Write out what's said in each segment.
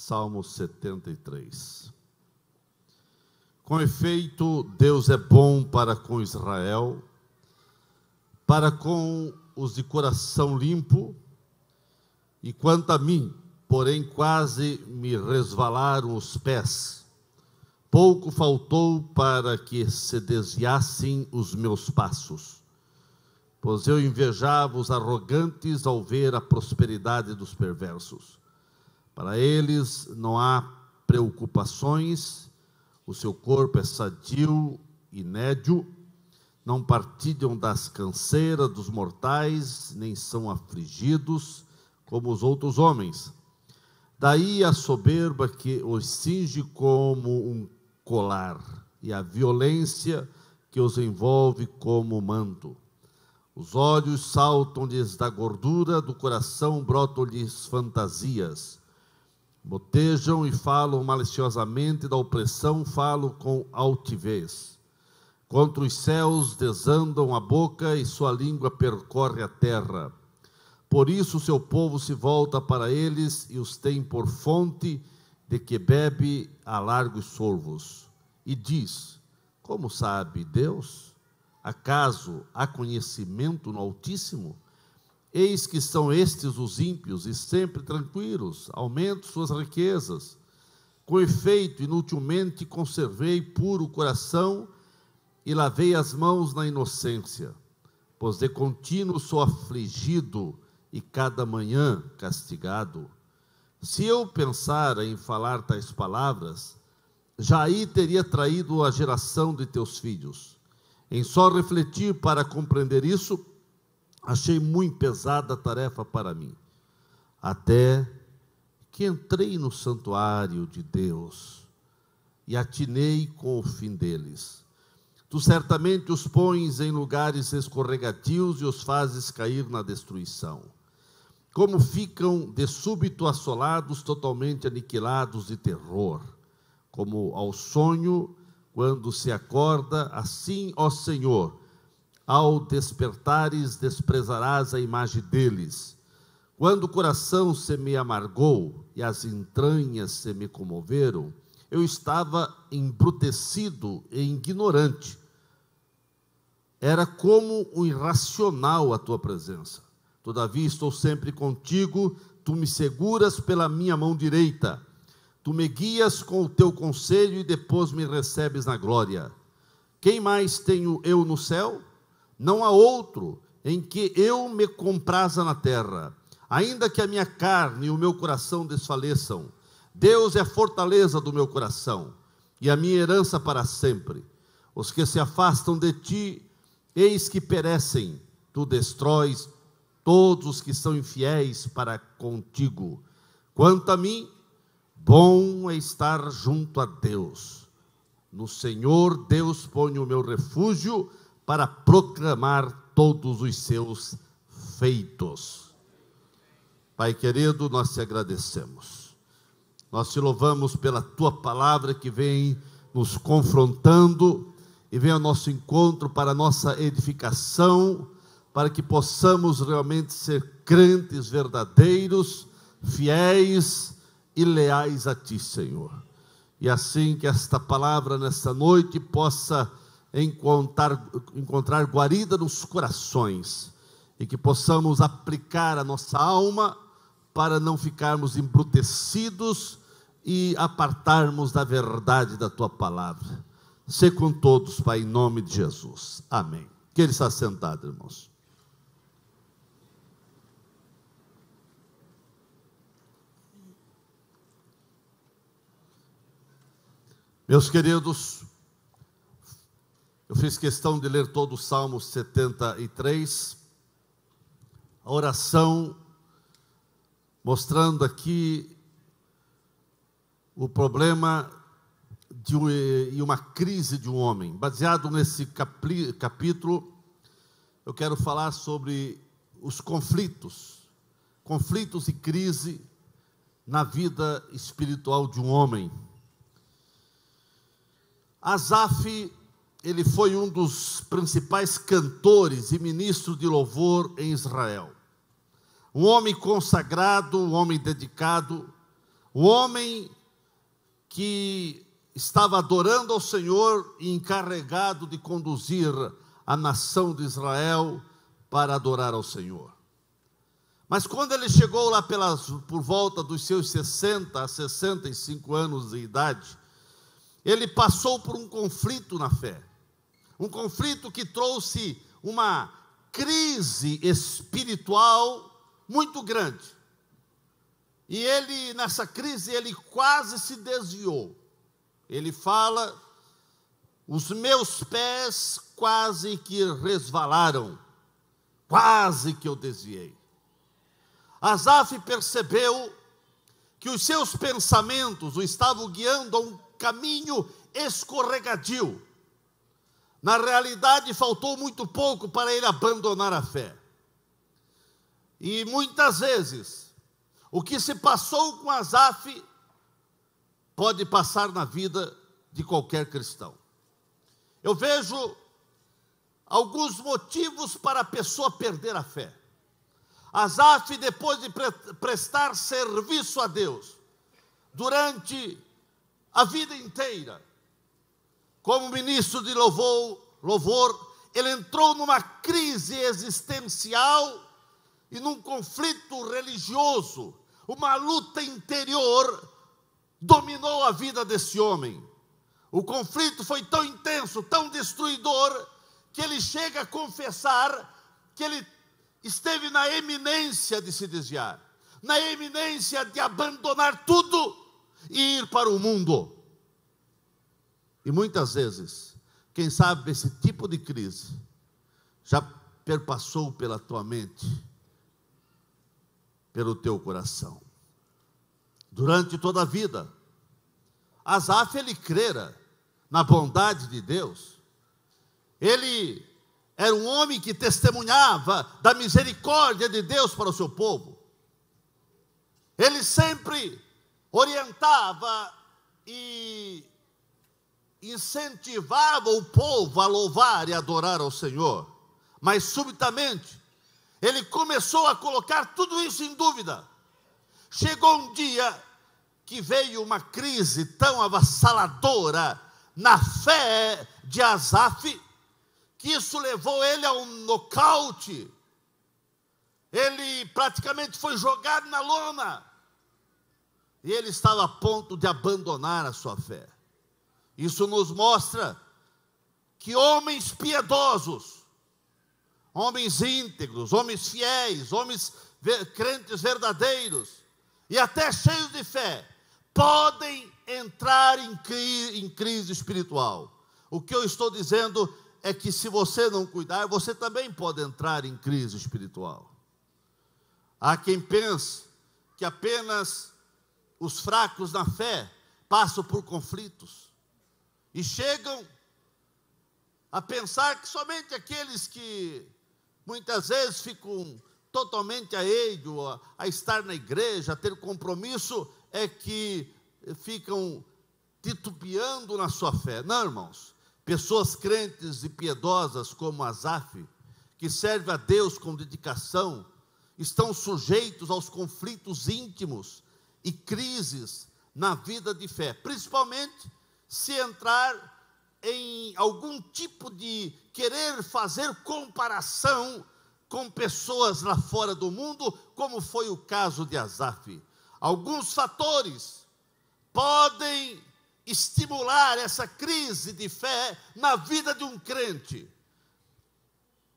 Salmo 73. Com efeito, Deus é bom para com Israel, para com os de coração limpo, e quanto a mim, porém quase me resvalaram os pés. Pouco faltou para que se desviassem os meus passos, pois eu invejava os arrogantes ao ver a prosperidade dos perversos. Para eles não há preocupações, o seu corpo é sadio e nédio, não partilham das canseiras dos mortais, nem são afligidos como os outros homens. Daí a soberba que os cinge como um colar, e a violência que os envolve como manto. Os olhos saltam-lhes da gordura, do coração brotam-lhes fantasias. Botejam e falam maliciosamente, da opressão falam com altivez. Contra os céus desandam a boca e sua língua percorre a terra. Por isso o seu povo se volta para eles e os tem por fonte de que bebe a largos sorvos. E diz: como sabe Deus? Acaso há conhecimento no Altíssimo? Eis que são estes os ímpios, e sempre tranquilos, aumento suas riquezas. Com efeito, inutilmente conservei puro o coração, e lavei as mãos na inocência, pois de contínuo sou afligido, e cada manhã castigado. Se eu pensara em falar tais palavras, já aí teria traído a geração de teus filhos. Em só refletir para compreender isso, achei muito pesada a tarefa para mim, até que entrei no santuário de Deus e atinei com o fim deles. Tu certamente os pões em lugares escorregadios e os fazes cair na destruição. Como ficam de súbito assolados, totalmente aniquilados de terror, como ao sonho quando se acorda, assim, ó Senhor, ao despertares, desprezarás a imagem deles. Quando o coração se me amargou e as entranhas se me comoveram, eu estava embrutecido e ignorante. Era como um irracional a tua presença. Todavia estou sempre contigo, tu me seguras pela minha mão direita. Tu me guias com o teu conselho e depois me recebes na glória. Quem mais tenho eu no céu? Não há outro em que eu me compraza na terra. Ainda que a minha carne e o meu coração desfaleçam, Deus é a fortaleza do meu coração e a minha herança para sempre. Os que se afastam de ti, eis que perecem. Tu destróis todos os que são infiéis para contigo. Quanto a mim, bom é estar junto a Deus. No Senhor Deus ponho o meu refúgio, para proclamar todos os seus feitos. Pai querido, nós te agradecemos. Nós te louvamos pela tua palavra que vem nos confrontando e vem ao nosso encontro para a nossa edificação, para que possamos realmente ser crentes verdadeiros, fiéis e leais a ti, Senhor. E assim que esta palavra nesta noite possa encontrar guarida nos corações, e que possamos aplicar a nossa alma para não ficarmos embrutecidos e apartarmos da verdade da tua palavra. Sê com todos, Pai, em nome de Jesus. Amém. Que ele está sentado, irmãos. Meus queridos, eu fiz questão de ler todo o Salmo 73, a oração, mostrando aqui o problema e uma crise de um homem. Baseado nesse capítulo, eu quero falar sobre os conflitos e crise na vida espiritual de um homem. Asaf, ele foi um dos principais cantores e ministros de louvor em Israel. Um homem consagrado, um homem dedicado, o homem que estava adorando ao Senhor e encarregado de conduzir a nação de Israel para adorar ao Senhor. Mas quando ele chegou lá por volta dos seus 60 a 65 anos de idade, ele passou por um conflito na fé. Um conflito que trouxe uma crise espiritual muito grande. E ele, nessa crise, ele quase se desviou. Ele fala: os meus pés quase que resvalaram, quase que eu desviei. Asaf percebeu que os seus pensamentos o estavam guiando a um caminho escorregadio. Na realidade, faltou muito pouco para ele abandonar a fé. E muitas vezes, o que se passou com Asaf pode passar na vida de qualquer cristão. Eu vejo alguns motivos para a pessoa perder a fé. Asaf, depois de prestar serviço a Deus durante a vida inteira, como ministro de louvor, ele entrou numa crise existencial e num conflito religioso. Uma luta interior dominou a vida desse homem. O conflito foi tão intenso, tão destruidor, que ele chega a confessar que ele esteve na eminência de se desviar, na eminência de abandonar tudo e ir para o mundo. E muitas vezes, quem sabe esse tipo de crise já perpassou pela tua mente, pelo teu coração. Durante toda a vida, Asaf, ele crera na bondade de Deus. Ele era um homem que testemunhava da misericórdia de Deus para o seu povo. Ele sempre orientava e incentivava o povo a louvar e adorar ao Senhor. Mas subitamente, ele começou a colocar tudo isso em dúvida. Chegou um dia que veio uma crise tão avassaladora na fé de Asaf, que isso levou ele a um nocaute. Ele praticamente foi jogado na lona. E ele estava a ponto de abandonar a sua fé. Isso nos mostra que homens piedosos, homens íntegros, homens fiéis, homens crentes verdadeiros e até cheios de fé, podem entrar em crise espiritual. O que eu estou dizendo é que se você não cuidar, você também pode entrar em crise espiritual. Há quem pense que apenas os fracos na fé passam por conflitos e chegam a pensar que somente aqueles que muitas vezes ficam totalmente alheios a estar na igreja, a ter compromisso, é que ficam titubeando na sua fé. Não, irmãos. Pessoas crentes e piedosas como Asaf, que servem a Deus com dedicação, estão sujeitos aos conflitos íntimos e crises na vida de fé, principalmente se entrar em algum tipo de querer fazer comparação com pessoas lá fora do mundo, como foi o caso de Asaf. Alguns fatores podem estimular essa crise de fé na vida de um crente.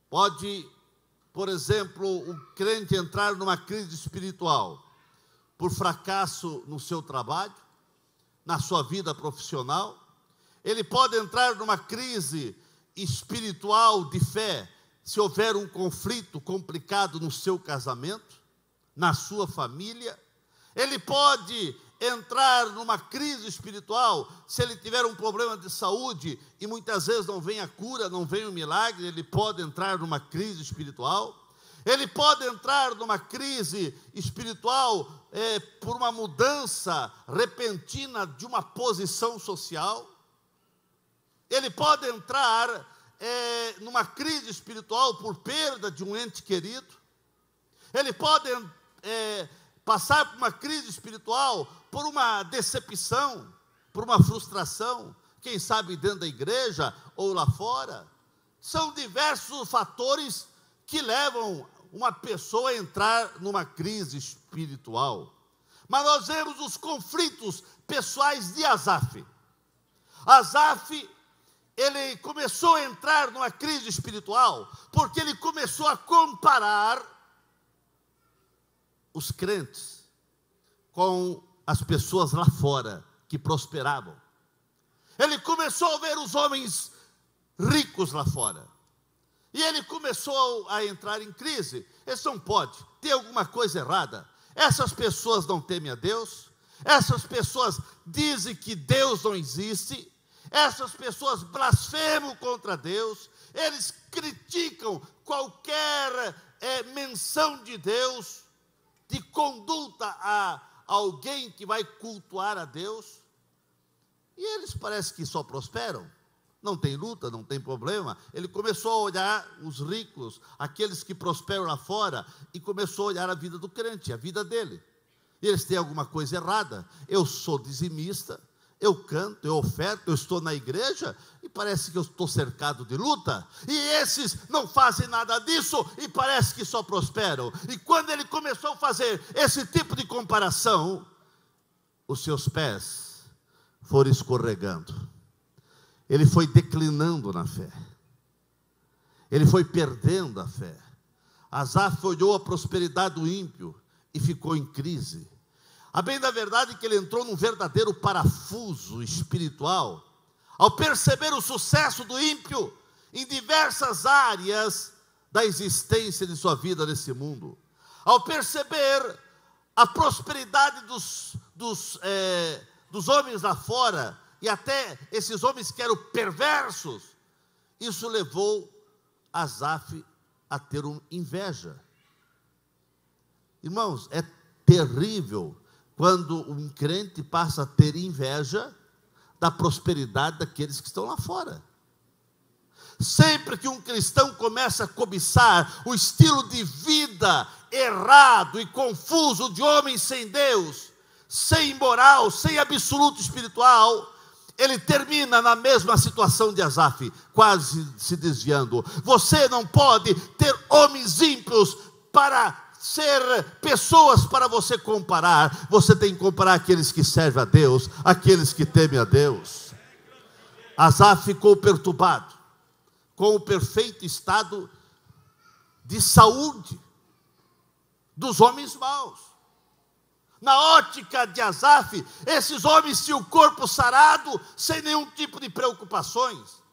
Pode, por exemplo, um crente entrar numa crise espiritual por fracasso no seu trabalho, na sua vida profissional. Ele pode entrar numa crise espiritual de fé se houver um conflito complicado no seu casamento, na sua família. Ele pode entrar numa crise espiritual se ele tiver um problema de saúde e muitas vezes não vem a cura, não vem o milagre. Ele pode entrar numa crise espiritual. Ele pode entrar numa crise espiritual por uma mudança repentina de uma posição social. Ele pode entrar numa crise espiritual por perda de um ente querido. Ele pode passar por uma crise espiritual, por uma decepção, por uma frustração, quem sabe dentro da igreja ou lá fora. São diversos fatores que levam uma pessoa a entrar numa crise espiritual. Mas nós vemos os conflitos pessoais de Asaf. Asaf, ele começou a entrar numa crise espiritual, porque ele começou a comparar os crentes com as pessoas lá fora, que prosperavam. Ele começou a ver os homens ricos lá fora. E ele começou a entrar em crise. Isso não pode, tem alguma coisa errada. Essas pessoas não temem a Deus. Essas pessoas dizem que Deus não existe. Essas pessoas blasfemam contra Deus. Eles criticam qualquer menção de Deus, de conduta a alguém que vai cultuar a Deus. E eles parecem que só prosperam. Não tem luta, não tem problema. Ele começou a olhar os ricos, aqueles que prosperam lá fora, e começou a olhar a vida do crente, a vida dele. E eles têm alguma coisa errada. Eu sou dizimista, eu canto, eu oferto, eu estou na igreja, e parece que eu estou cercado de luta. E esses não fazem nada disso, e parece que só prosperam. E quando ele começou a fazer esse tipo de comparação, os seus pés foram escorregando. Ele foi declinando na fé. Ele foi perdendo a fé. Asaf olhou a prosperidade do ímpio e ficou em crise. A bem da verdade é que ele entrou num verdadeiro parafuso espiritual, ao perceber o sucesso do ímpio em diversas áreas da existência de sua vida nesse mundo. Ao perceber a prosperidade dos homens lá fora, e até esses homens que eram perversos, isso levou Asaf a ter inveja. Irmãos, é terrível quando um crente passa a ter inveja da prosperidade daqueles que estão lá fora. Sempre que um cristão começa a cobiçar o estilo de vida errado e confuso de homens sem Deus, sem moral, sem absoluto espiritual, ele termina na mesma situação de Asaf, quase se desviando. Você não pode ter homens ímpios para ser pessoas para você comparar. Você tem que comparar aqueles que servem a Deus, aqueles que temem a Deus. Asaf ficou perturbado com o perfeito estado de saúde dos homens maus. Na ótica de Asaf, esses homens tinham o corpo sarado, sem nenhum tipo de preocupações.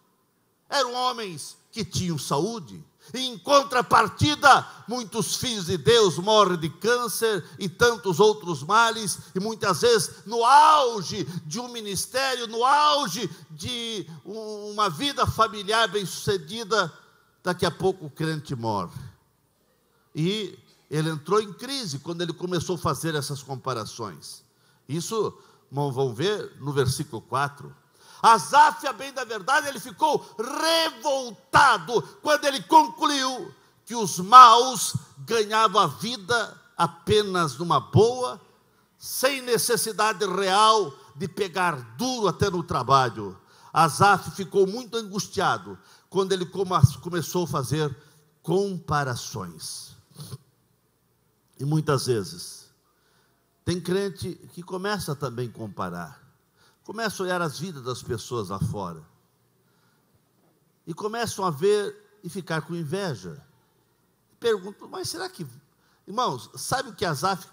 Eram homens que tinham saúde. E em contrapartida, muitos filhos de Deus morrem de câncer e tantos outros males. E muitas vezes, no auge de um ministério, no auge de uma vida familiar bem-sucedida, daqui a pouco o crente morre. E ele entrou em crise quando ele começou a fazer essas comparações. Isso, vão ver no versículo 4. Asaf, a bem da verdade, ele ficou revoltado quando ele concluiu que os maus ganhavam a vida apenas numa boa, sem necessidade real de pegar duro até no trabalho. Asaf ficou muito angustiado quando ele começou a fazer comparações. E muitas vezes, tem crente que começa também a comparar. Começa a olhar as vidas das pessoas lá fora. E começam a ver e ficar com inveja. Perguntam, mas será que... Irmãos, sabe o que Asaf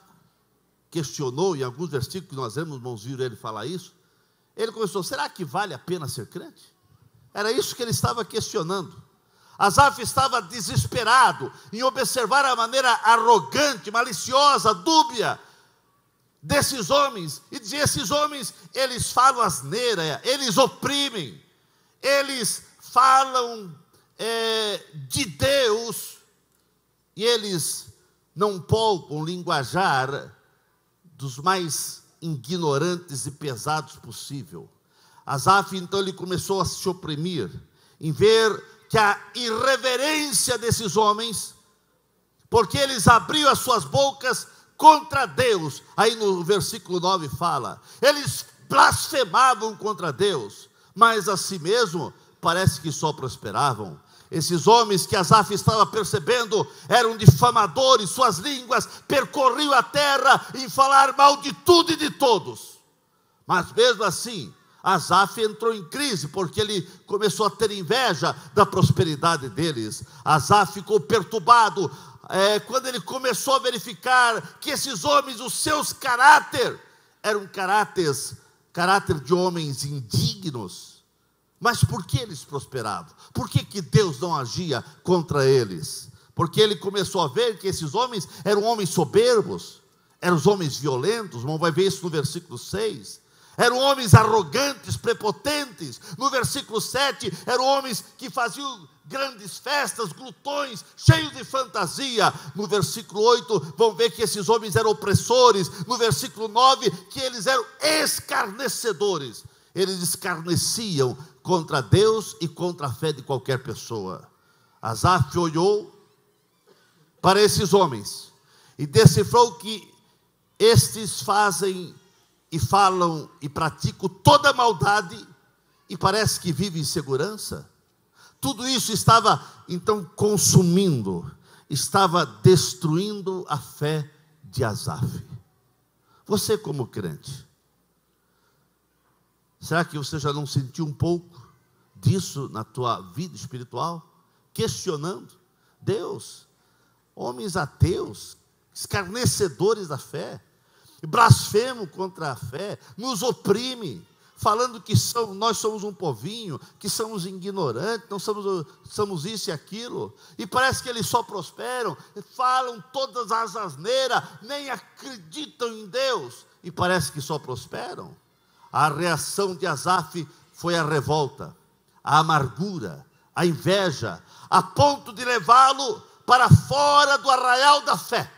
questionou em alguns versículos que nós vemos, irmãos, viram ele falar isso? Ele começou, será que vale a pena ser crente? Era isso que ele estava questionando. Asaf estava desesperado em observar a maneira arrogante, maliciosa, dúbia desses homens, e dizia, esses homens, eles falam asneira, eles oprimem, eles falam de Deus, e eles não poupam linguajar dos mais ignorantes e pesados possível. Asaf, então, ele começou a se oprimir, em ver que a irreverência desses homens, porque eles abriam as suas bocas contra Deus. Aí no versículo 9 fala, eles blasfemavam contra Deus, mas a si mesmo parece que só prosperavam. Esses homens que Asaf estava percebendo eram difamadores, suas línguas percorriam a terra em falar mal de tudo e de todos. Mas mesmo assim, Asaf entrou em crise, porque ele começou a ter inveja da prosperidade deles. Asaf ficou perturbado, quando ele começou a verificar que esses homens, os seus caráter, eram caráter de homens indignos. Mas por que eles prosperavam? Por que Deus não agia contra eles? Porque ele começou a ver que esses homens eram homens soberbos, eram os homens violentos. Vamos vai ver isso no versículo 6. Eram homens arrogantes, prepotentes. No versículo 7, eram homens que faziam grandes festas, glutões, cheios de fantasia. No versículo 8, vão ver que esses homens eram opressores. No versículo 9, que eles eram escarnecedores. Eles escarneciam contra Deus e contra a fé de qualquer pessoa. Asaf olhou para esses homens e decifrou que estes fazem e falam e praticam toda maldade e parece que vivem em segurança. Tudo isso estava então consumindo, estava destruindo a fé de Asaf. Você como crente, será que você já não sentiu um pouco disso na tua vida espiritual? Questionando Deus, homens ateus, escarnecedores da fé, blasfemam contra a fé, nos oprime, falando que nós somos um povinho, que somos ignorantes, não somos isso e aquilo, e parece que eles só prosperam, falam todas as asneiras, nem acreditam em Deus, e parece que só prosperam. A reação de Asaf foi a revolta, a amargura, a inveja, a ponto de levá-lo para fora do arraial da fé.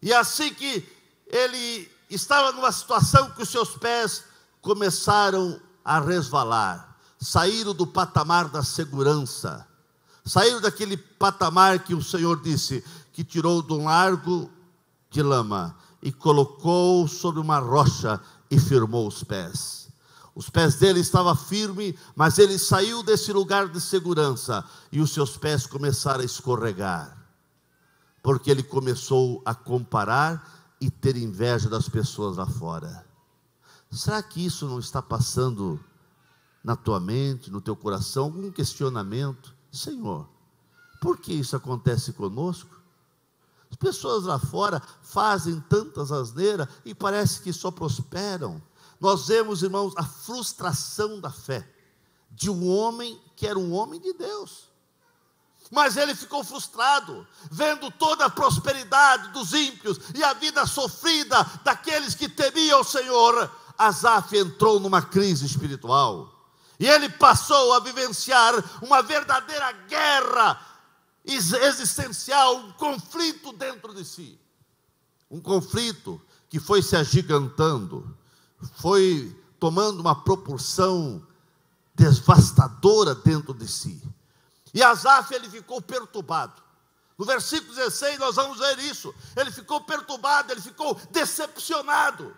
E assim que ele estava numa situação que os seus pés começaram a resvalar, saíram do patamar da segurança, saíram daquele patamar que o Senhor disse, que tirou de um largo de lama e colocou sobre uma rocha e firmou os pés. Os pés dele estavam firmes, mas ele saiu desse lugar de segurança e os seus pés começaram a escorregar, porque ele começou a comparar e ter inveja das pessoas lá fora. Será que isso não está passando na tua mente, no teu coração, algum questionamento? Senhor, por que isso acontece conosco? As pessoas lá fora fazem tantas asneiras e parece que só prosperam. Nós vemos, irmãos, a frustração da fé de um homem que era um homem de Deus. Mas ele ficou frustrado, vendo toda a prosperidade dos ímpios e a vida sofrida daqueles que temiam o Senhor. Asaf entrou numa crise espiritual e ele passou a vivenciar uma verdadeira guerra existencial, um conflito dentro de si, um conflito que foi se agigantando, foi tomando uma proporção devastadora dentro de si. E Asaf, ele ficou perturbado. No versículo 16 nós vamos ver isso. Ele ficou perturbado, ele ficou decepcionado.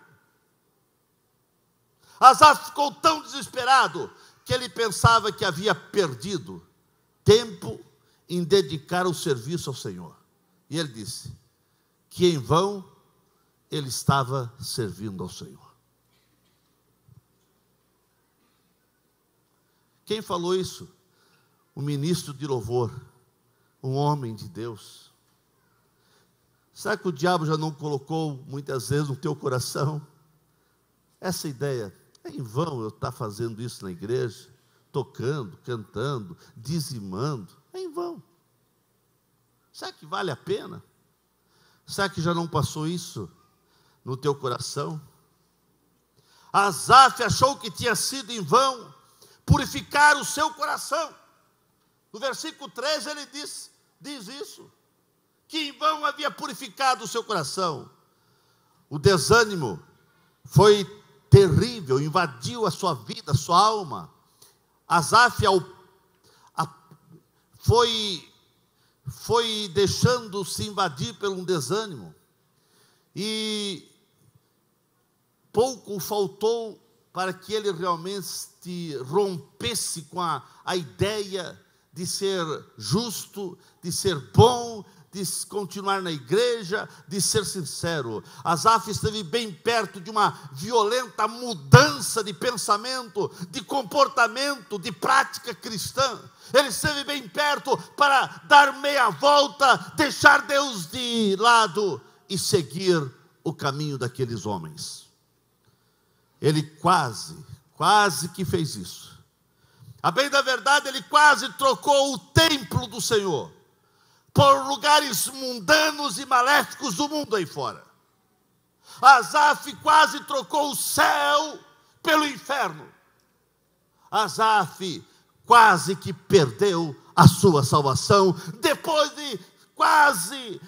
Asaf ficou tão desesperado que ele pensava que havia perdido tempo em dedicar o serviço ao Senhor. E ele disse que em vão ele estava servindo ao Senhor. Quem falou isso? O ministro de louvor, um homem de Deus. Será que o diabo já não colocou muitas vezes no teu coração essa ideia? É em vão eu estar fazendo isso na igreja, tocando, cantando, dizimando. É em vão. Será que vale a pena? Será que já não passou isso no teu coração? Asaf achou que tinha sido em vão purificar o seu coração. No versículo 13 ele diz isso, que em vão havia purificado o seu coração. O desânimo foi terrível, invadiu a sua vida, a sua alma. Asaf foi deixando-se invadir por um desânimo. E pouco faltou para que ele realmente rompesse com a ideia de ser justo, de ser bom, de continuar na igreja, de ser sincero. Asaf esteve bem perto de uma violenta mudança de pensamento, de comportamento, de prática cristã. Ele esteve bem perto para dar meia volta, deixar Deus de lado e seguir o caminho daqueles homens. Ele quase que fez isso. A bem da verdade, ele quase trocou o templo do Senhor por lugares mundanos e maléficos do mundo aí fora. Asaf quase trocou o céu pelo inferno. Asaf quase que perdeu a sua salvação, depois de quase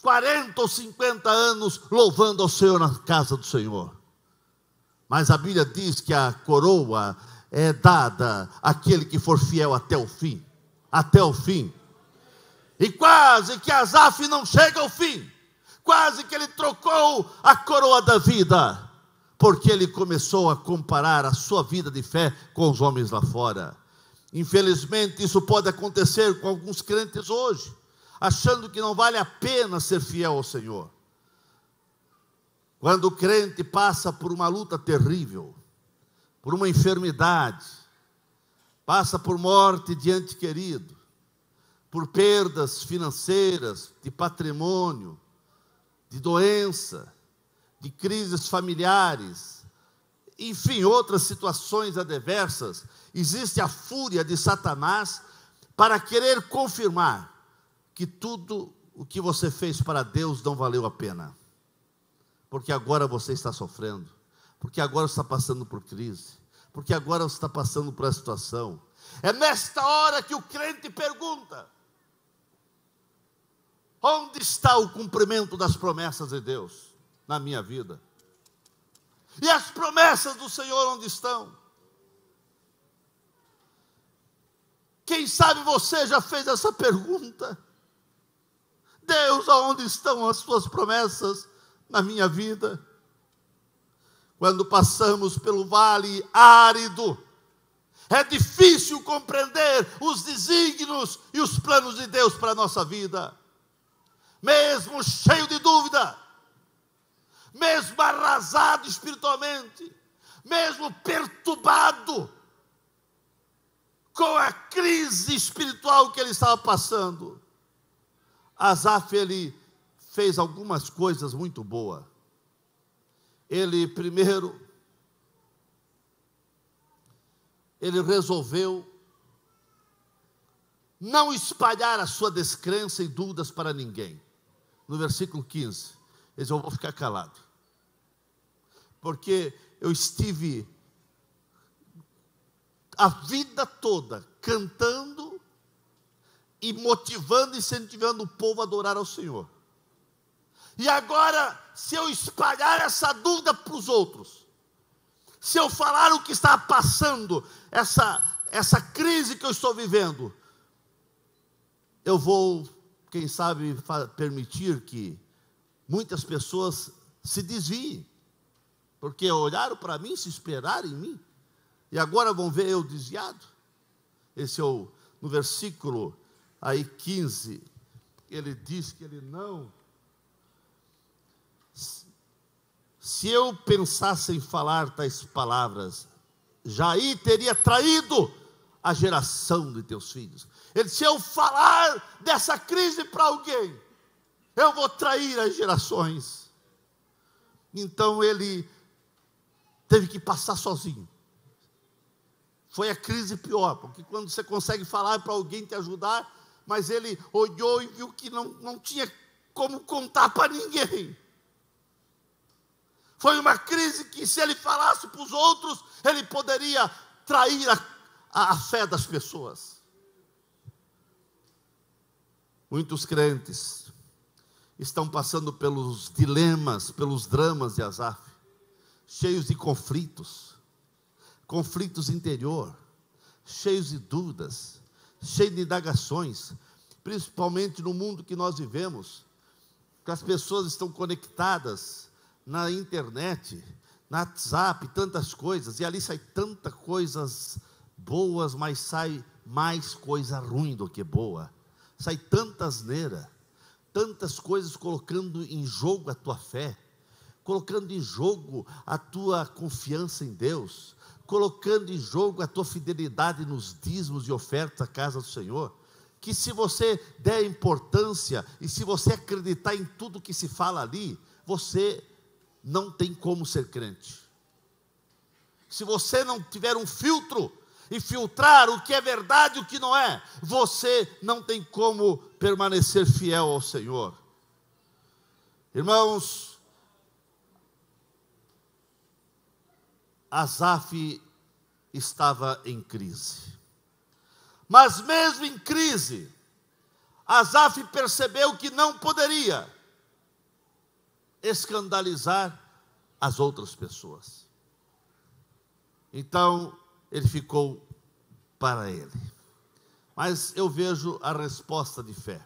40 ou 50 anos louvando ao Senhor na casa do Senhor. Mas a Bíblia diz que a coroa é dada àquele que for fiel até o fim. Até o fim. E quase que Asaf não chega ao fim. Quase que ele trocou a coroa da vida, porque ele começou a comparar a sua vida de fé com os homens lá fora. Infelizmente isso pode acontecer com alguns crentes hoje, achando que não vale a pena ser fiel ao Senhor. Quando o crente passa por uma luta terrível, por uma enfermidade, passa por morte de ente querido, por perdas financeiras, de patrimônio, de doença, de crises familiares, enfim, outras situações adversas, existe a fúria de Satanás para querer confirmar que tudo o que você fez para Deus não valeu a pena. Porque agora você está sofrendo, porque agora você está passando por crise, porque agora você está passando por essa situação. É nesta hora que o crente pergunta: onde está o cumprimento das promessas de Deus na minha vida? E as promessas do Senhor onde estão? Quem sabe você já fez essa pergunta? Deus, aonde estão as suas promessas na minha vida? Quando passamos pelo vale árido, é difícil compreender os desígnios e os planos de Deus para a nossa vida. Mesmo cheio de dúvida, mesmo arrasado espiritualmente, mesmo perturbado com a crise espiritual que ele estava passando, Asaf, ele fez algumas coisas muito boas. Ele resolveu não espalhar a sua descrença e dúvidas para ninguém. No versículo 15, ele disse: eu vou ficar calado, porque eu estive a vida toda cantando e motivando e incentivando o povo a adorar ao Senhor. E agora, se eu espalhar essa dúvida para os outros, se eu falar o que está passando, essa crise que eu estou vivendo, eu vou, quem sabe, permitir que muitas pessoas se desviem, porque olharam para mim, se esperaram em mim, e agora vão ver eu desviado. Esse é no versículo aí 15, ele diz que ele não... Se eu pensasse em falar tais palavras, já aí teria traído a geração de teus filhos. Ele disse: se eu falar dessa crise para alguém, eu vou trair as gerações. Então ele teve que passar sozinho. Foi a crise pior, porque quando você consegue falar para alguém te ajudar, mas ele olhou e viu que não tinha como contar para ninguém. Foi uma crise que, se ele falasse para os outros, ele poderia trair a fé das pessoas. Muitos crentes estão passando pelos dilemas, pelos dramas de Asaf, cheios de conflitos interior, cheios de dúvidas, cheios de indagações, principalmente no mundo que nós vivemos. que as pessoas estão conectadas na internet, no WhatsApp, tantas coisas, e ali sai tantas coisas boas, mas sai mais coisa ruim do que boa. Sai tanta asneira, tantas coisas colocando em jogo a tua fé, colocando em jogo a tua confiança em Deus, colocando em jogo a tua fidelidade nos dízimos e ofertas à casa do Senhor, que se você der importância, e se você acreditar em tudo que se fala ali, você não tem como ser crente. Se você não tiver um filtro, e filtrar o que é verdade e o que não é, você não tem como permanecer fiel ao Senhor. Irmãos, Asaf estava em crise, mas mesmo em crise, Asaf percebeu que não poderia escandalizar as outras pessoas. Então, ele ficou para ele. Mas eu vejo a resposta de fé.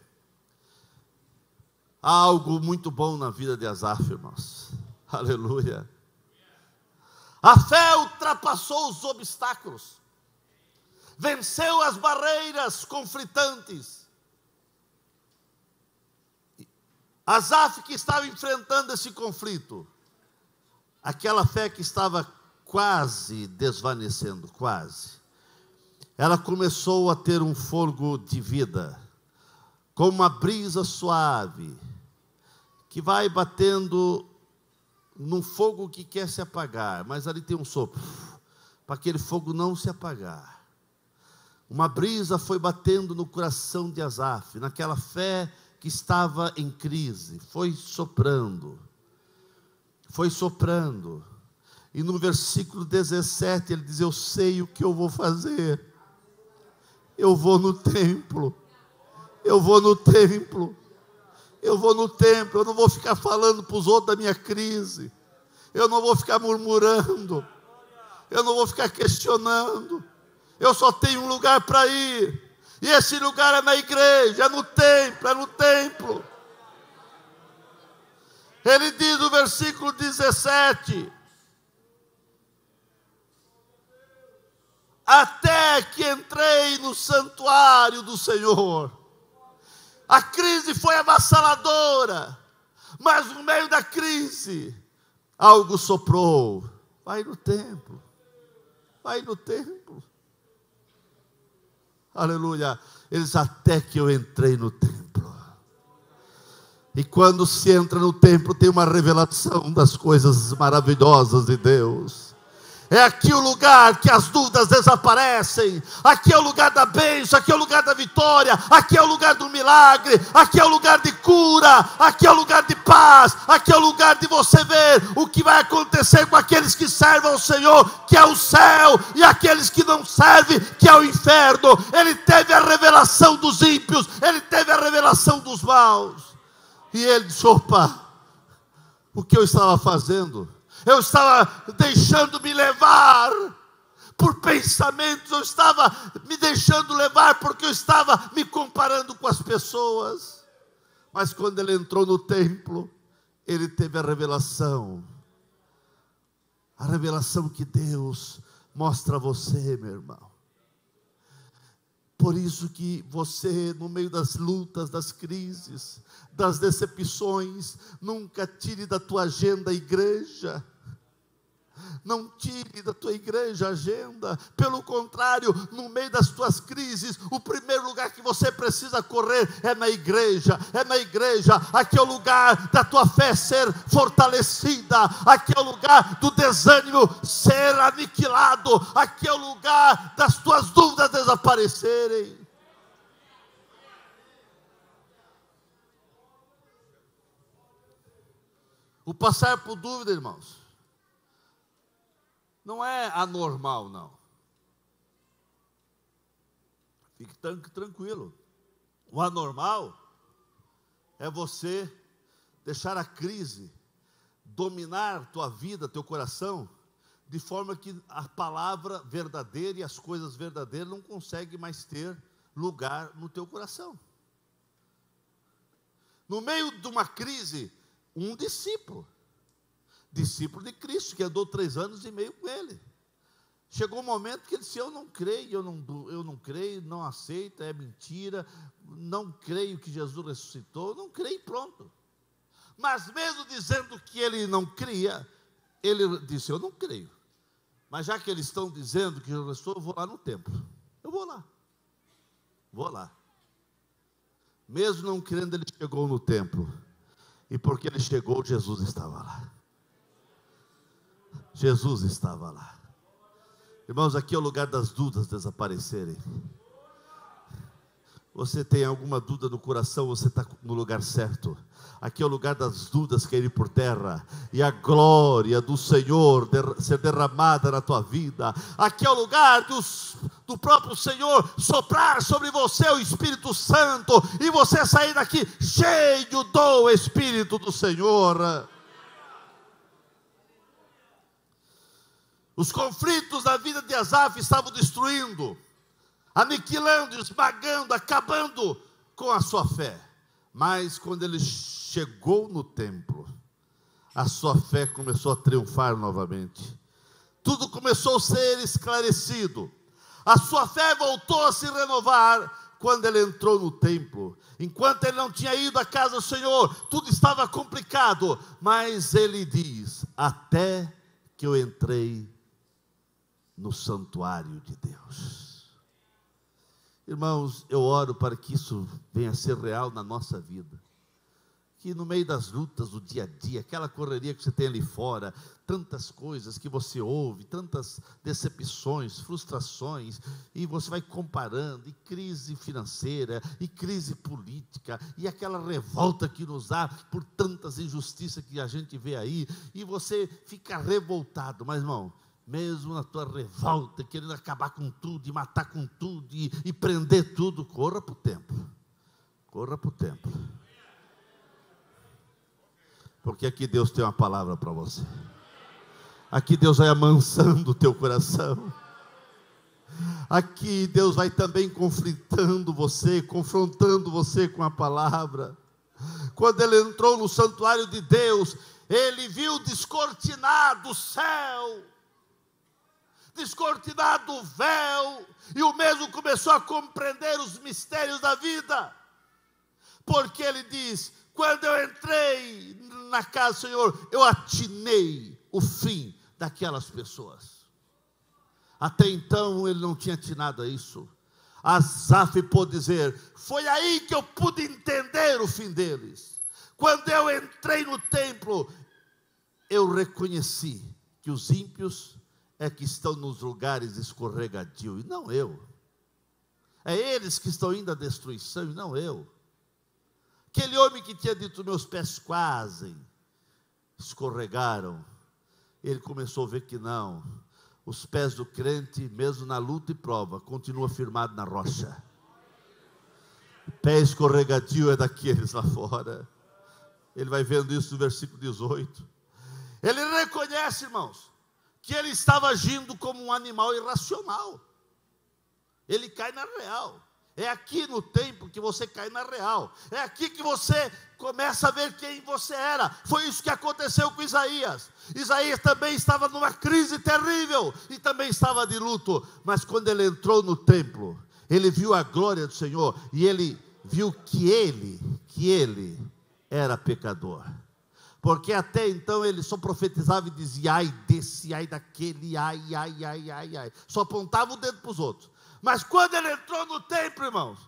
Há algo muito bom na vida de Asaf, irmãos. Aleluia. A fé ultrapassou os obstáculos, venceu as barreiras conflitantes. Asaf, que estava enfrentando esse conflito, aquela fé que estava quase desvanecendo, ela começou a ter um fôlego de vida, como uma brisa suave, que vai batendo num fogo que quer se apagar, mas ali tem um sopro, para aquele fogo não se apagar. Uma brisa foi batendo no coração de Asaf, naquela fé que estava em crise, foi soprando, e no versículo 17 ele diz: eu sei o que eu vou fazer, eu vou no templo, eu não vou ficar falando para os outros da minha crise, eu não vou ficar murmurando, eu não vou ficar questionando, eu só tenho um lugar para ir, e esse lugar é na igreja, é no templo. Ele diz no versículo 17: até que entrei no santuário do Senhor. A crise foi avassaladora, mas no meio da crise, algo soprou: vai no templo. Aleluia. Eles: até que eu entrei no templo. E quando se entra no templo, tem uma revelação das coisas maravilhosas de Deus. É aqui o lugar que as dúvidas desaparecem, aqui é o lugar da bênção, aqui é o lugar da vitória, aqui é o lugar do milagre, aqui é o lugar de cura, aqui é o lugar de paz, aqui é o lugar de você ver o que vai acontecer com aqueles que servem ao Senhor, que é o céu, e aqueles que não servem, que é o inferno. Ele teve a revelação dos ímpios, ele teve a revelação dos maus, e ele disse: opa, o que eu estava fazendo? Eu estava deixando-me levar por pensamentos, eu estava me deixando levar porque eu estava me comparando com as pessoas. Mas quando ele entrou no templo, ele teve a revelação que Deus mostra a você, meu irmão. Por isso que você, no meio das lutas, das crises, das decepções, nunca tire da tua agenda a igreja. Não tire da tua igreja a agenda. Pelo contrário, no meio das tuas crises, o primeiro lugar que você precisa correr é na igreja. Aqui é o lugar da tua fé ser fortalecida, aqui é o lugar do desânimo ser aniquilado, aqui é o lugar das tuas dúvidas desaparecerem. O passar por dúvida, irmãos, não é anormal, não. Fique tranquilo. O anormal é você deixar a crise dominar tua vida, teu coração, de forma que a palavra verdadeira e as coisas verdadeiras não conseguem mais ter lugar no teu coração. no meio de uma crise, um discípulo de Cristo, que andou 3 anos e meio com ele. Chegou um momento que ele disse: eu não creio, eu não creio, não aceito, é mentira, não creio que Jesus ressuscitou, não creio, pronto. Mas mesmo dizendo que ele não cria, ele disse: eu não creio, mas já que eles estão dizendo que Jesus ressuscitou, eu vou lá no templo, eu vou lá. Mesmo não crendo, ele chegou no templo, e porque ele chegou, Jesus estava lá. Jesus estava lá. Irmãos, aqui é o lugar das dúvidas desaparecerem. Você tem alguma dúvida no coração, você está no lugar certo. Aqui é o lugar das dúvidas caírem por terra, e a glória do Senhor ser derramada na tua vida. Aqui é o lugar do próprio Senhor soprar sobre você o Espírito Santo, e você sair daqui cheio do Espírito do Senhor. Os conflitos da vida de Asaf estavam destruindo, aniquilando, esmagando, acabando com a sua fé. Mas quando ele chegou no templo, a sua fé começou a triunfar novamente. Tudo começou a ser esclarecido. A sua fé voltou a se renovar quando ele entrou no templo. Enquanto ele não tinha ido à casa do Senhor, tudo estava complicado. Mas ele diz: até que eu entrei no santuário de Deus. Irmãos, eu oro para que isso venha a ser real na nossa vida. Que no meio das lutas do dia a dia, aquela correria que você tem ali fora, tantas coisas que você ouve, tantas decepções, frustrações, e você vai comparando, e crise financeira, e crise política, e aquela revolta que nos dá por tantas injustiças que a gente vê aí, e você fica revoltado. Mas, irmão, mesmo na tua revolta, querendo acabar com tudo, e matar com tudo, e prender tudo, corra para o templo. Corra para o templo. Porque aqui Deus tem uma palavra para você. Aqui Deus vai amansando o teu coração. Aqui Deus vai também conflitando você, confrontando você com a palavra. Quando ele entrou no santuário de Deus, ele viu descortinado o céu, descortinado o véu, e o mesmo começou a compreender os mistérios da vida. Porque ele diz: quando eu entrei na casa do Senhor, eu atinei o fim daquelas pessoas. Até então ele não tinha atinado a isso. Asaf pôde dizer: foi aí que eu pude entender o fim deles. Quando eu entrei no templo, eu reconheci que os ímpios é que estão nos lugares escorregadios, e não eu. É eles que estão indo à destruição, e não eu. Aquele homem que tinha dito: meus pés quase escorregaram, ele começou a ver que não. Os pés do crente, mesmo na luta e prova, continua firmado na rocha. Pé escorregadio é daqueles lá fora. Ele vai vendo isso no versículo 18. Ele reconhece, irmãos, que ele estava agindo como um animal irracional. Ele cai na real. É aqui no templo que você cai na real. É aqui que você começa a ver quem você era. Foi isso que aconteceu com Isaías. Isaías também estava numa crise terrível e também estava de luto. Mas quando ele entrou no templo, ele viu a glória do Senhor e ele viu que ele era pecador. Porque até então ele só profetizava e dizia: ai desse, ai daquele, ai. Só apontava o dedo para os outros. Mas quando ele entrou no templo, irmãos,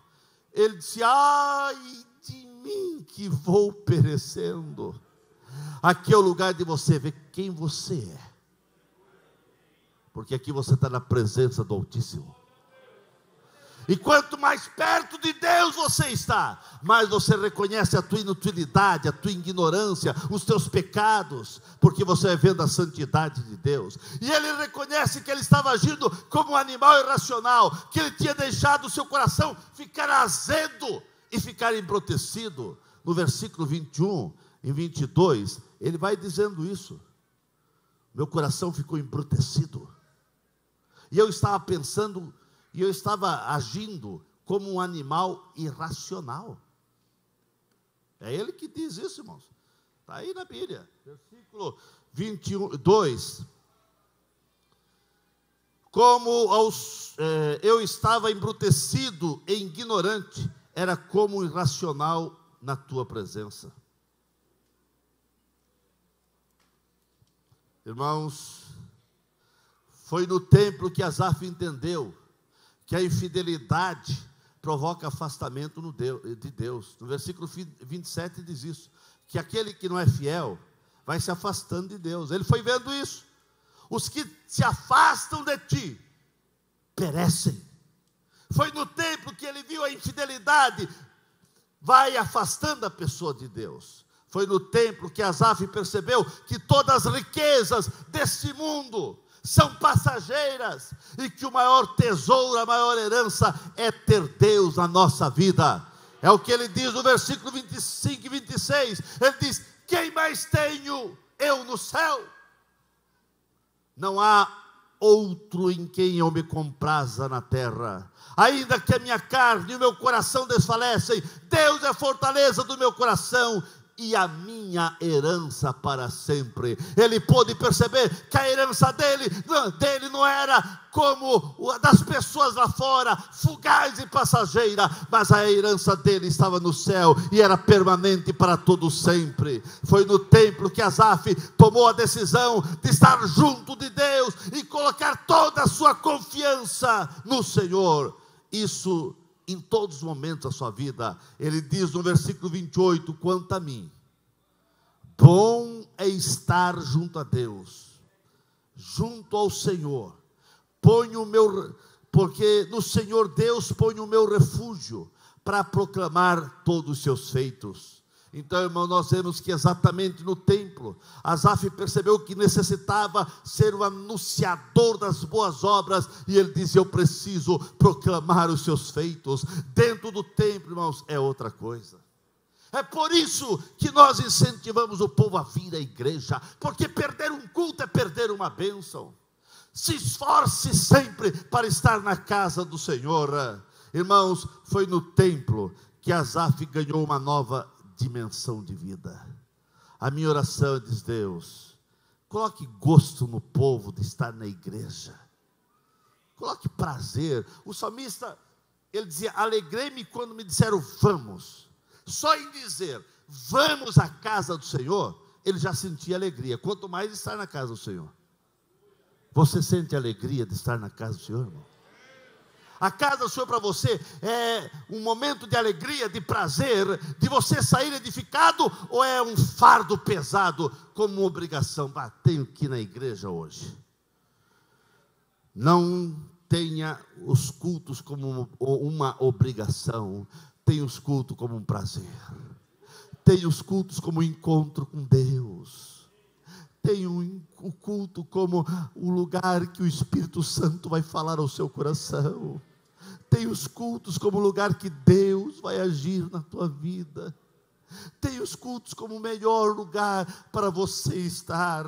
ele disse: ai de mim que vou perecendo. Aqui é o lugar de você ver quem você é. Porque aqui você está na presença do Altíssimo. E quanto mais perto de Deus você está, mais você reconhece a tua inutilidade, a tua ignorância, os teus pecados, porque você vai vendo a santidade de Deus. E ele reconhece que ele estava agindo como um animal irracional, que ele tinha deixado o seu coração ficar azedo e ficar embrutecido. No versículo 21 e 22, ele vai dizendo isso: meu coração ficou embrutecido, e eu estava pensando, e eu estava agindo como um animal irracional. É ele que diz isso, irmãos. Está aí na Bíblia. Versículo 22. Como eu estava embrutecido e ignorante, era como irracional na tua presença. Irmãos, foi no templo que Asaf entendeu que a infidelidade provoca afastamento de Deus. No versículo 27 diz isso, que aquele que não é fiel vai se afastando de Deus. Ele foi vendo isso. Os que se afastam de ti perecem. Foi no templo que ele viu a infidelidade, vai afastando a pessoa de Deus. Foi no templo que Asaf percebeu que todas as riquezas desse mundo são passageiras, e que o maior tesouro, a maior herança é ter Deus na nossa vida. É o que ele diz no versículo 25 e 26, ele diz: quem mais tenho eu no céu? Não há outro em quem eu me compraza na terra. Ainda que a minha carne e o meu coração desfalecem, Deus é a fortaleza do meu coração e a minha herança para sempre. Ele pôde perceber que a herança dele não era como a das pessoas lá fora, fugaz e passageira, mas a herança dele estava no céu e era permanente para todo sempre. Foi no templo que Asaf tomou a decisão de estar junto de Deus e colocar toda a sua confiança no Senhor. Isso em todos os momentos da sua vida. Ele diz no versículo 28, quanto a mim, bom é estar junto a Deus, junto ao Senhor, porque no Senhor Deus ponho o meu refúgio, para proclamar todos os seus feitos. Então, irmão, nós vemos que exatamente no templo, Asaf percebeu que necessitava ser o anunciador das boas obras, e ele dizia: eu preciso proclamar os seus feitos. Dentro do templo, irmãos, é outra coisa. É por isso que nós incentivamos o povo a vir à igreja, porque perder um culto é perder uma bênção. Se esforce sempre para estar na casa do Senhor. Irmãos, foi no templo que Asaf ganhou uma nova dimensão de vida. A minha oração diz: Deus, coloque gosto no povo de estar na igreja, coloque prazer. O salmista, ele dizia: alegrei-me quando me disseram vamos. Só em dizer vamos à casa do Senhor, ele já sentia alegria, quanto mais estar na casa do Senhor. Você sente alegria de estar na casa do Senhor, irmão? A casa do Senhor para você é um momento de alegria, de prazer, de você sair edificado, ou é um fardo pesado, como uma obrigação? Tenho que ir na igreja hoje. Não tenha os cultos como uma obrigação, tenha os cultos como um prazer, tenha os cultos como um encontro com Deus, tenha o culto como o lugar que o Espírito Santo vai falar ao seu coração. Tem os cultos como lugar que Deus vai agir na tua vida. Tem os cultos como o melhor lugar para você estar.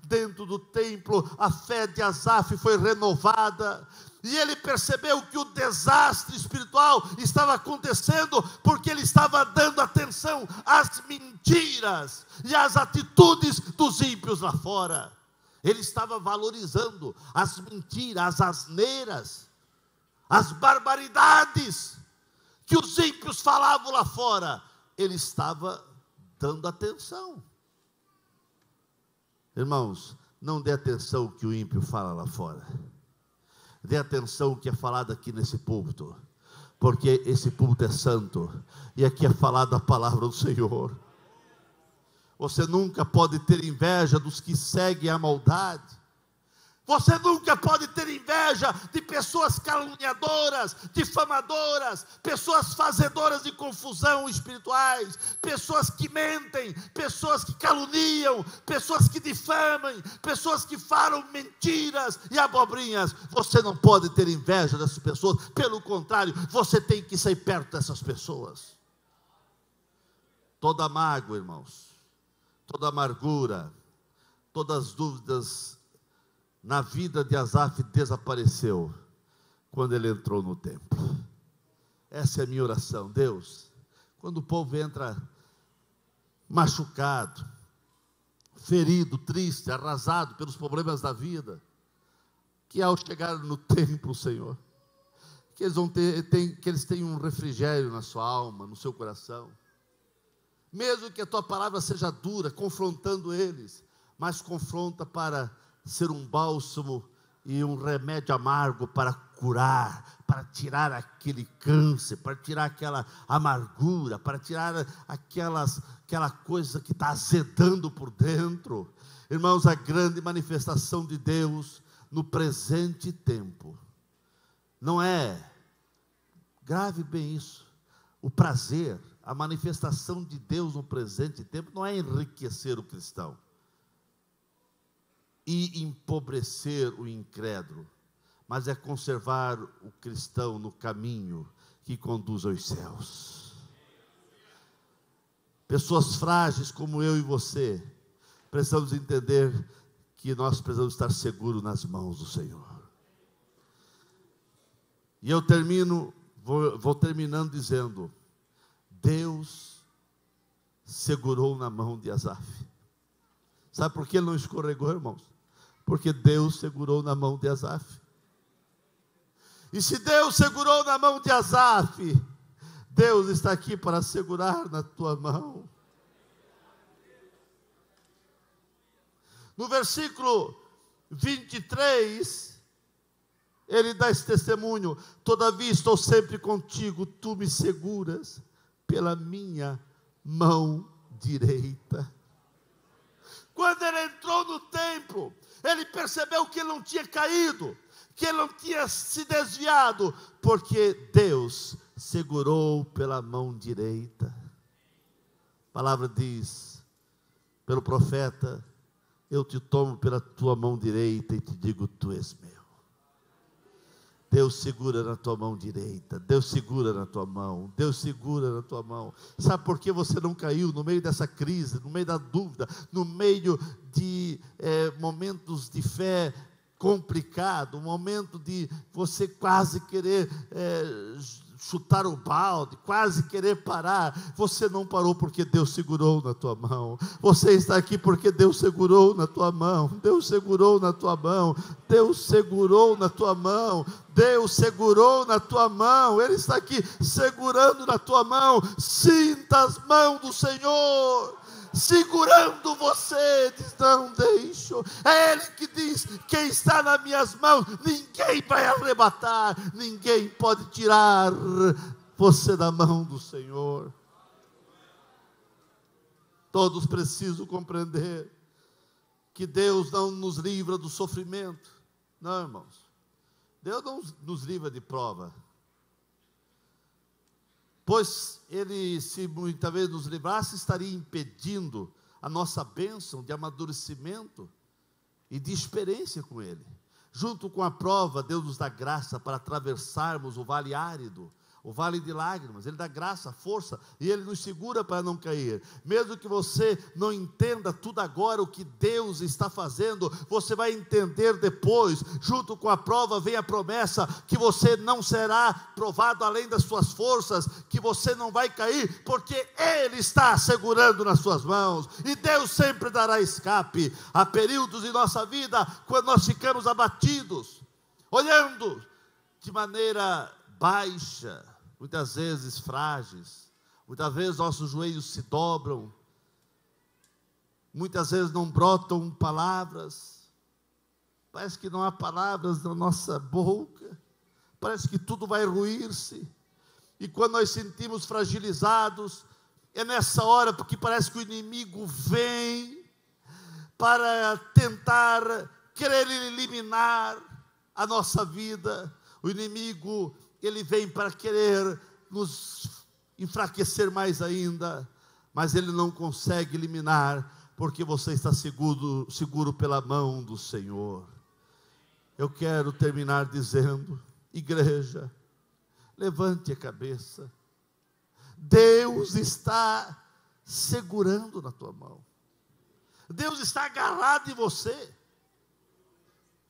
Dentro do templo, a fé de Asaf foi renovada, e ele percebeu que o desastre espiritual estava acontecendo porque ele estava dando atenção às mentiras e às atitudes dos ímpios lá fora. Ele estava valorizando as mentiras, as asneiras, as barbaridades que os ímpios falavam lá fora. Ele estava dando atenção. Irmãos, não dê atenção ao que o ímpio fala lá fora. Dê atenção ao que é falado aqui nesse púlpito, porque esse púlpito é santo, e aqui é falada a palavra do Senhor. Você nunca pode ter inveja dos que seguem a maldade. Você nunca pode ter inveja de pessoas caluniadoras, difamadoras, pessoas fazedoras de confusão espirituais, pessoas que mentem, pessoas que caluniam, pessoas que difamam, pessoas que falam mentiras e abobrinhas. Você não pode ter inveja dessas pessoas, pelo contrário, você tem que sair perto dessas pessoas. Toda mágoa, irmãos, toda amargura, todas as dúvidas na vida de Asaf desapareceu quando ele entrou no templo. Essa é a minha oração. Deus, quando o povo entra machucado, ferido, triste, arrasado pelos problemas da vida, que ao chegar no templo, Senhor, que eles tenham um refrigério na sua alma, no seu coração, mesmo que a tua palavra seja dura, confrontando eles, mas confronta para ser um bálsamo e um remédio amargo para curar, para tirar aquele câncer, para tirar aquela amargura, para tirar aquela coisa que está azedando por dentro. Irmãos, a grande manifestação de Deus no presente tempo, não é, grave bem isso, o prazer, a manifestação de Deus no presente tempo não é enriquecer o cristão e empobrecer o incrédulo, mas é conservar o cristão no caminho que conduz aos céus. Pessoas frágeis como eu e você, precisamos entender que nós precisamos estar seguros nas mãos do Senhor. E eu vou terminando dizendo, Deus segurou na mão de Asaf. Sabe por que ele não escorregou, irmãos? Porque Deus segurou na mão de Asaf. E se Deus segurou na mão de Asaf, Deus está aqui para segurar na tua mão. No versículo 23, ele dá esse testemunho: todavia estou sempre contigo, tu me seguras pela minha mão direita. Quando ele entrou no templo, ele percebeu que ele não tinha caído, que ele não tinha se desviado, porque Deus segurou pela mão direita. A palavra diz, pelo profeta: eu te tomo pela tua mão direita e te digo, tu és meu. Deus segura na tua mão direita, Deus segura na tua mão, Deus segura na tua mão. Sabe por que você não caiu no meio dessa crise, no meio da dúvida, no meio de momentos de fé complicado, um momento de você quase querer chutar o balde, quase querer parar? Você não parou porque Deus segurou na tua mão. Você está aqui porque Deus segurou na tua mão. Deus segurou na tua mão. Deus segurou na tua mão. Deus segurou na tua mão. Ele está aqui segurando na tua mão. Sinta as mãos do Senhor segurando você. Diz, não deixo. É Ele que diz, quem está nas minhas mãos, ninguém vai arrebatar, ninguém pode tirar você da mão do Senhor. Todos precisam compreender que Deus não nos livra do sofrimento. Não, irmãos, Deus não nos livra de prova, pois Ele, se muitas vezes nos livrasse, estaria impedindo a nossa bênção de amadurecimento e de experiência com Ele. Junto com a prova, Deus nos dá graça para atravessarmos o vale árido, o vale de lágrimas. Ele dá graça, força, e Ele nos segura para não cair. Mesmo que você não entenda tudo agora o que Deus está fazendo, você vai entender depois. Junto com a prova vem a promessa que você não será provado além das suas forças, que você não vai cair, porque Ele está segurando nas suas mãos. E Deus sempre dará escape. Há períodos em nossa vida quando nós ficamos abatidos, olhando de maneira baixa, muitas vezes frágeis, muitas vezes nossos joelhos se dobram, muitas vezes não brotam palavras, parece que não há palavras na nossa boca, parece que tudo vai ruir-se. E quando nós sentimos fragilizados, é nessa hora, porque parece que o inimigo vem para tentar querer eliminar a nossa vida. O inimigo, ele vem para querer nos enfraquecer mais ainda, mas ele não consegue eliminar, porque você está seguro pela mão do Senhor. Eu quero terminar dizendo, igreja, levante a cabeça. Deus está segurando na tua mão. Deus está agarrado em você.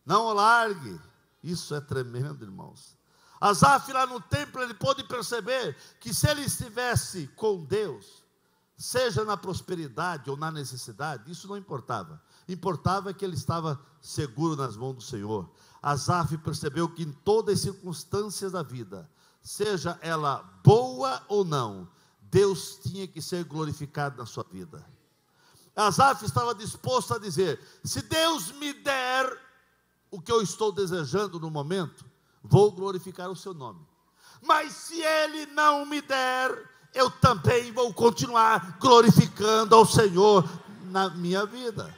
Não o largue. Isso é tremendo, irmãos. Asaf lá no templo, ele pôde perceber que se ele estivesse com Deus, seja na prosperidade ou na necessidade, isso não importava. Importava que ele estava seguro nas mãos do Senhor. Asaf percebeu que em todas as circunstâncias da vida, seja ela boa ou não, Deus tinha que ser glorificado na sua vida. Asaf estava disposto a dizer: se Deus me der o que eu estou desejando no momento, vou glorificar o seu nome. Mas se Ele não me der, eu também vou continuar glorificando ao Senhor na minha vida.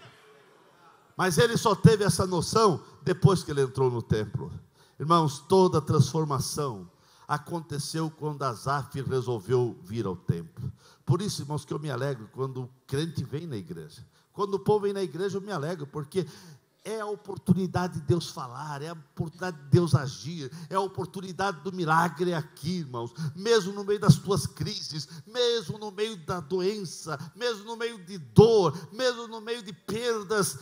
Mas ele só teve essa noção depois que ele entrou no templo. Irmãos, toda a transformação aconteceu quando Asaf resolveu vir ao templo. Por isso, irmãos, que eu me alegro quando o crente vem na igreja. Quando o povo vem na igreja, eu me alegro, porque é a oportunidade de Deus falar, é a oportunidade de Deus agir, é a oportunidade do milagre aqui, irmãos. Mesmo no meio das tuas crises, mesmo no meio da doença, mesmo no meio de dor, mesmo no meio de perdas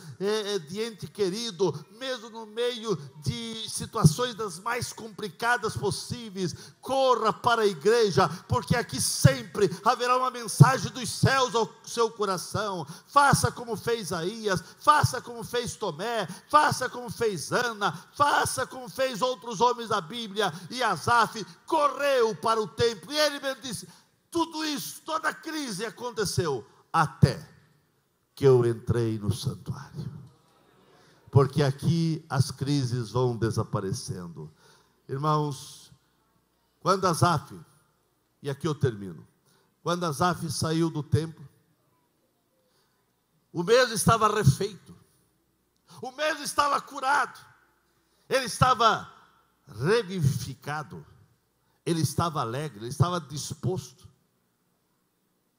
de ente querido, mesmo no meio de situações das mais complicadas possíveis, corra para a igreja, porque aqui sempre haverá uma mensagem dos céus ao seu coração. Faça como fez Isaías, faça como fez Tomé, faça como fez Ana, faça como fez outros homens da Bíblia. E Asaf correu para o templo, e ele mesmo disse: tudo isso, toda a crise aconteceu até que eu entrei no santuário, porque aqui as crises vão desaparecendo. Irmãos, quando Asaf, e aqui eu termino, quando Asaf saiu do templo, o mesmo estava refeito, o mesmo estava curado, ele estava revivificado, ele estava alegre, ele estava disposto,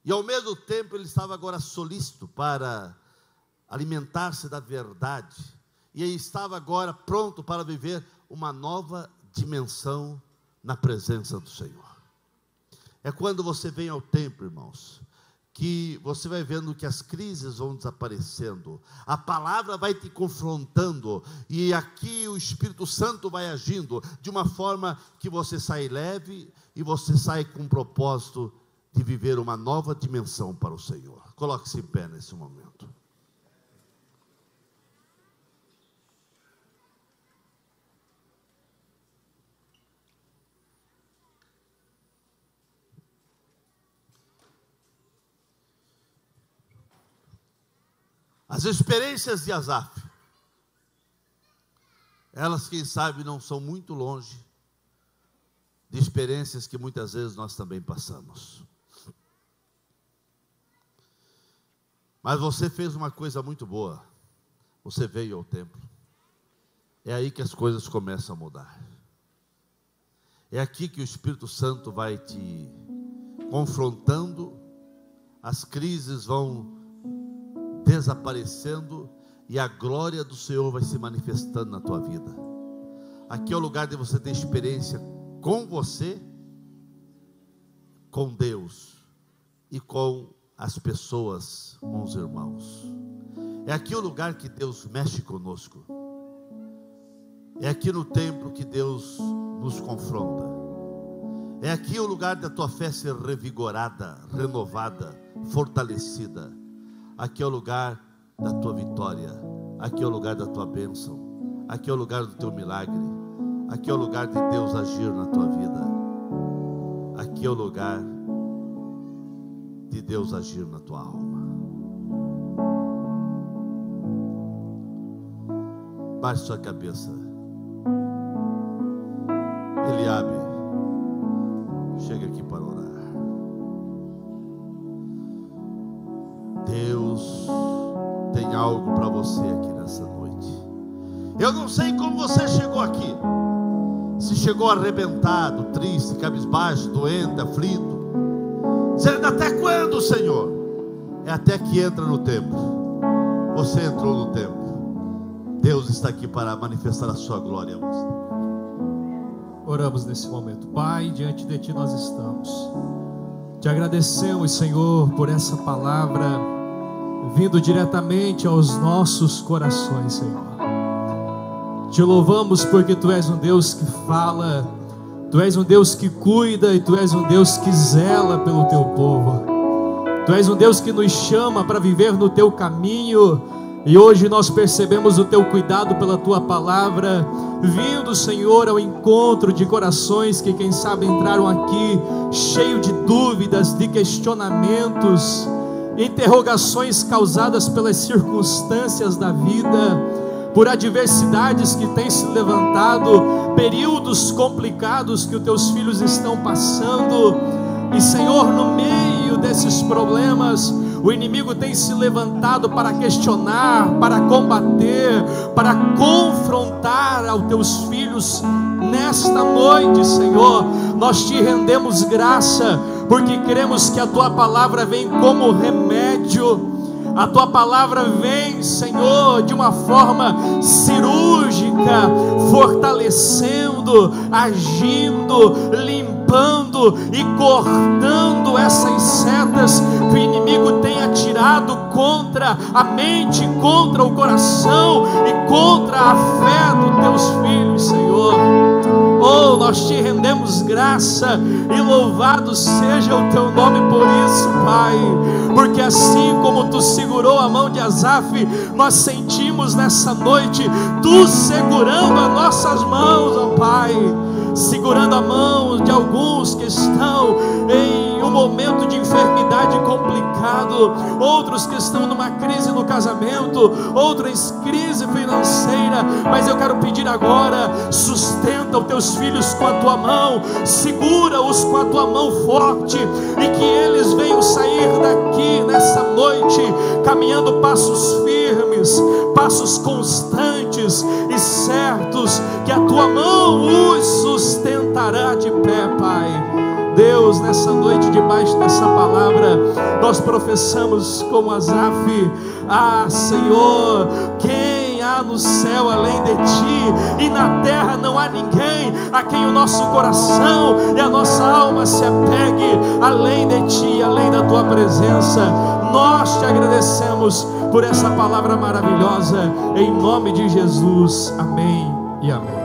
e ao mesmo tempo ele estava agora solícito para alimentar-se da verdade, e ele estava agora pronto para viver uma nova dimensão na presença do Senhor. É quando você vem ao templo, irmãos, que você vai vendo que as crises vão desaparecendo, a palavra vai te confrontando, e aqui o Espírito Santo vai agindo, de uma forma que você sai leve, e você sai com o propósito de viver uma nova dimensão para o Senhor. Coloque-se em pé nesse momento. As experiências de Asaf, elas, quem sabe, não são muito longe de experiências que muitas vezes nós também passamos. Mas você fez uma coisa muito boa, você veio ao templo. É aí que as coisas começam a mudar. É aqui que o Espírito Santo vai te confrontando, as crises vão desaparecendo, e a glória do Senhor vai se manifestando na tua vida. Aqui é o lugar de você ter experiência com você, com Deus e com as pessoas, com os irmãos. É aqui o lugar que Deus mexe conosco. É aqui no templo que Deus nos confronta. É aqui o lugar da tua fé ser revigorada, renovada, fortalecida. Aqui é o lugar da tua vitória, aqui é o lugar da tua bênção, aqui é o lugar do teu milagre, aqui é o lugar de Deus agir na tua vida, aqui é o lugar de Deus agir na tua alma. Baixe sua cabeça. Eliabe, chega aqui para orar. Deus tem algo para você aqui nessa noite. Eu não sei como você chegou aqui. Se chegou arrebentado, triste, cabisbaixo, doente, aflito, dizendo: até quando, Senhor? É até que entra no templo. Você entrou no templo. Deus está aqui para manifestar a sua glória. Oramos nesse momento. Pai, diante de Ti nós estamos. Te agradecemos, Senhor, por essa palavra vindo diretamente aos nossos corações, Senhor. Te louvamos porque Tu és um Deus que fala, Tu és um Deus que cuida, e Tu és um Deus que zela pelo Teu povo. Tu és um Deus que nos chama para viver no Teu caminho, e hoje nós percebemos o Teu cuidado pela Tua palavra, vindo, Senhor, ao encontro de corações que, quem sabe, entraram aqui cheio de dúvidas, de questionamentos, interrogações causadas pelas circunstâncias da vida, por adversidades que têm se levantado, períodos complicados que os Teus filhos estão passando. E, Senhor, no meio desses problemas, o inimigo tem se levantado para questionar, para combater, para confrontar aos Teus filhos. Nesta noite, Senhor, nós Te rendemos graça, porque cremos que a Tua palavra vem como remédio. A Tua palavra vem, Senhor, de uma forma cirúrgica, fortalecendo, agindo, limpando e cortando essas setas que o inimigo tem atirado contra a mente, contra o coração e contra a fé dos Teus filhos, Senhor. Oh, nós Te rendemos graça e louvado seja o Teu nome por isso, Pai, porque assim como Tu segurou a mão de Asaf, nós sentimos nessa noite Tu segurando as nossas mãos, ó Pai, segurando a mão de alguns que estão em um momento de enfermidade complicado, outros que estão numa crise no casamento, outros em crise financeira, mas eu quero pedir agora, sustenta os Teus filhos com a Tua mão, segura-os com a Tua mão forte, e que eles venham sair daqui nessa noite, caminhando passos firmes, passos constantes e certos, que a Tua mão os sustentará de pé, Pai. Deus, nessa noite, debaixo dessa palavra, nós professamos como Asaf: ah, Senhor, quem há no céu além de Ti, e na terra não há ninguém a quem o nosso coração e a nossa alma se apegue além de Ti, além da Tua presença. Nós Te agradecemos por essa palavra maravilhosa, em nome de Jesus, amém e amém.